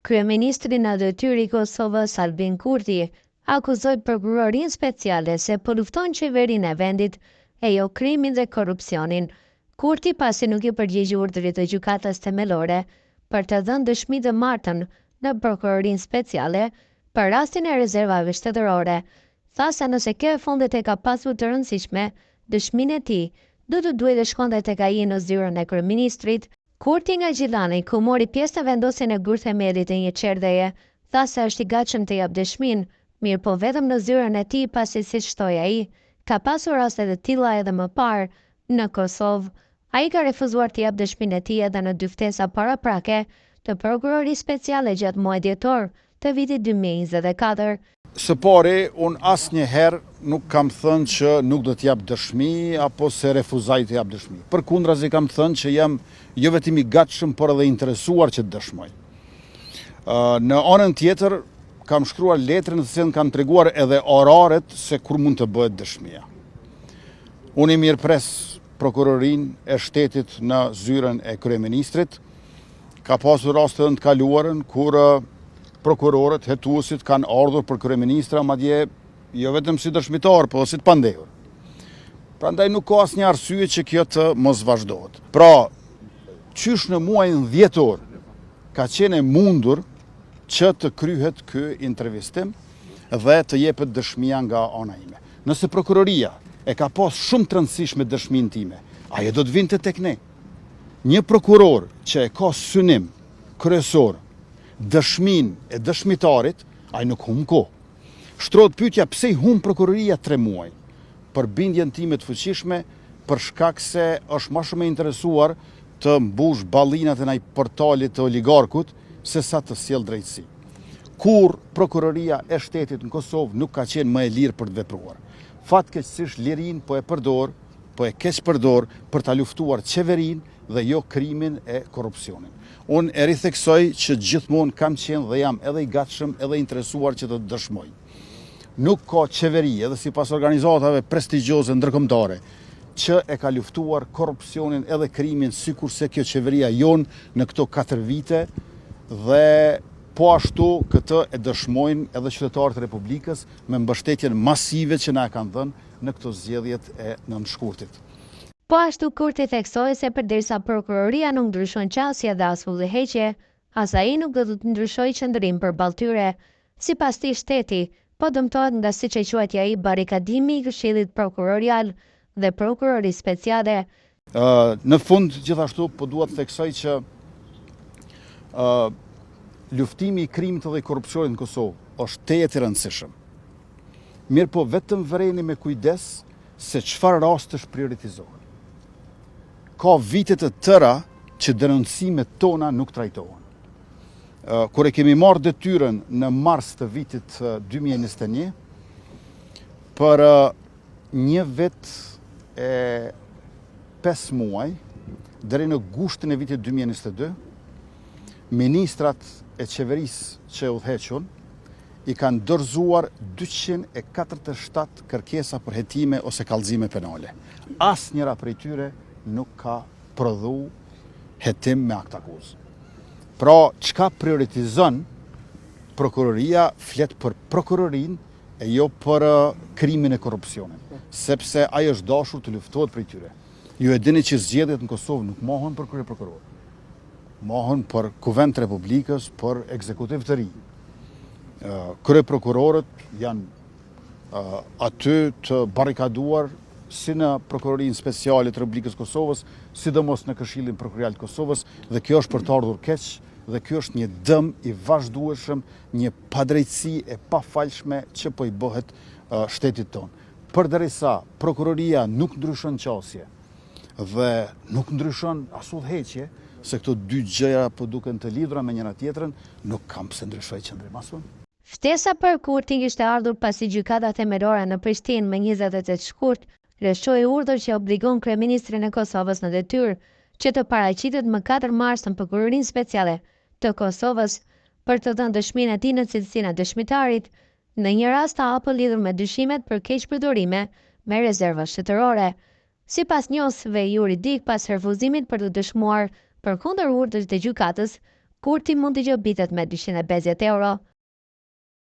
Kryeministri në detyrë i Kosovës Albin Kurti akuzoi prokurorin speciale se po lufton qeverinë e vendit e jo krimin dhe korrupsionin. Kurti pasi nuk i përgjigji urdhrit të gjykatës themelore për të dhënë dëshmi të martën në prokurorin speciale për rastin e rezervave shtetërore, tha se nëse kjo e fundit e ka pasur të rëndësishme, dëshminë e tij do të duhet të shkonte tek ai në zyrën e kryeministrit. Kurti nga Gjillani, ku mori pjesë në vendosjen e gurthemelit e një qerdeje, tha se është i gatshëm të jap dëshminë, mirë po vetëm në zyrën e tij pasi siç shtoi ai, ka pasur raste të tilla edhe më parë në Kosovë. Ai ka refuzuar të jap dëshminë e tij edhe në dy ftesa paraprake të prokurorisë speciale gjatë muajit dhjetor të vitit 2024. Së pari, unë asnjëherë nuk kam thënë që nuk do t'jap dëshmi apo se refuzaj të jap dëshmi. Përkundrazi kam thënë që jam jo vetëm i gatshëm, por edhe interesuar që të dëshmoj. Në anën tjetër kam shkruar letrën të cilën kam treguar edhe oraret se kur mund të bëhet dëshmia. Unë i mirëpres prokurorin e shtetit në zyrën e kryeministrit. Ka pasur raste të kaluarën kur prokurorët, hetuesit kanë ardhur për kryeministra, madje jo vetëm si dëshmitar, po si të pandehur. Prandaj nuk ka asnjë arsye që kjo të mos vazhdohet. Pra, qysh në muajin dhjetor ka qenë mundur që të kryhet ky intervistim dhe të jepet dëshmia nga ana ime. Nëse prokuroria e ka pas shumë të rëndësishme dëshminë time, ajo do të vinte tek ne. Një prokuror që e ka synim kryesor dëshmin e dëshmitarit, ai nuk humb kohë. Shtrohet pyetja pse i humb prokuroria 3 muaj? Për bindjen time të fuqishme, për shkak se është më shumë e interesuar të mbush ballinat e ndaj portalit të oligarkut se sa të sjell drejtësi. Kur prokuroria e shtetit në Kosovë nuk ka qenë më e lirë për të vepruar. Fatkeqësisht lirin po e keq përdor për ta luftuar qeverinë dhe jo krimin e korrupsionin. Unë e ritheksoj që gjithmonë kam qenë dhe jam edhe i gatshëm edhe interesuar që të dëshmoj. Nuk ka qeveri edhe sipas organizatave prestigjioze ndërkombëtare që e ka luftuar korrupsionin edhe krimin sikurse kjo qeveria jon në këto 4 vite dhe po ashtu këtë e dëshmojnë edhe qytetarët e Republikës me mbështetjen masive që na e kanë dhënë në këto zgjedhjet e nënshkurtit. Po ashtu Kurti theksoi se përderisa prokuroria nuk ndryshon qasje dhe as udhëheqje, as ai nuk do të ndryshojë qendrim për balltyre. Sipas tij shteti po dëmtohet nga siç e quajti ai barikadimi i Këshillit Prokurorial dhe prokurorisë speciale. Në fund gjithashtu po dua të theksoj që luftimi i krimit dhe korrupsionit në Kosovë është tejet i rëndësishëm. Mirë po vetëm vëreni me kujdes se çfarë rastesh prioritizohen. Ka vite të tëra që denoncimet tona nuk trajtohen. Kur e kemi marrë detyrën në mars të vitit 2021, për 1 vit e 5 muaj, deri në gushtin e vitit 2022, ministrat e qeverisë që udhëheqën i kanë dorëzuar 247 kërkesa për hetime ose kallëzime penale. Asnjëra prej tyre nuk ka prodhu hetim me akt akuzë. Pra, çka prioritizon prokuroria flet për prokurorinë e jo për krimin e korrupsionit, sepse ai është dashur të luftohet për tyre. Ju e dini që zgjedhjet në Kosovë nuk mohen për kryeprokuror. Mohen për Kuvend të Republikës, për ekzekutiv të ri. Kryeprokurorët janë aty të barrikaduar si në prokurorinë speciale të Republikës Kosovës, sidomos në Këshillin Prokurorial të Kosovës, dhe kjo është për të ardhur keq, dhe kjo është një dëm i vazhdueshëm, një padrejtësi e pafalshme që po i bëhet shtetit tonë. Përderisa prokuroria nuk ndryshon qasje dhe nuk ndryshon as udhëheqje, se këto 2 gjëra po duken të lidhura me njëra tjetrën, nuk kam pse ndryshoj qendrim as unë. Ftesa për Kurtin kishte ardhur pasi gjykata themelore në Prishtinë më 28 shkurt lëshoi urdhër që obligon kryeministrin e Kosovës në detyrë që të paraqitet më 4 mars në prokurorinë speciale të Kosovës për të dhënë dëshminë e tij në cilësinë e dëshmitarit në një rast të hapur lidhur me dyshimet për keqpërdorime me rezerva shtetërore. Sipas njofsve juridik, pas refuzimit për të dëshmuar përkundër urdhrit të gjykatës, Kurti mund të gjobitet me 250 euro,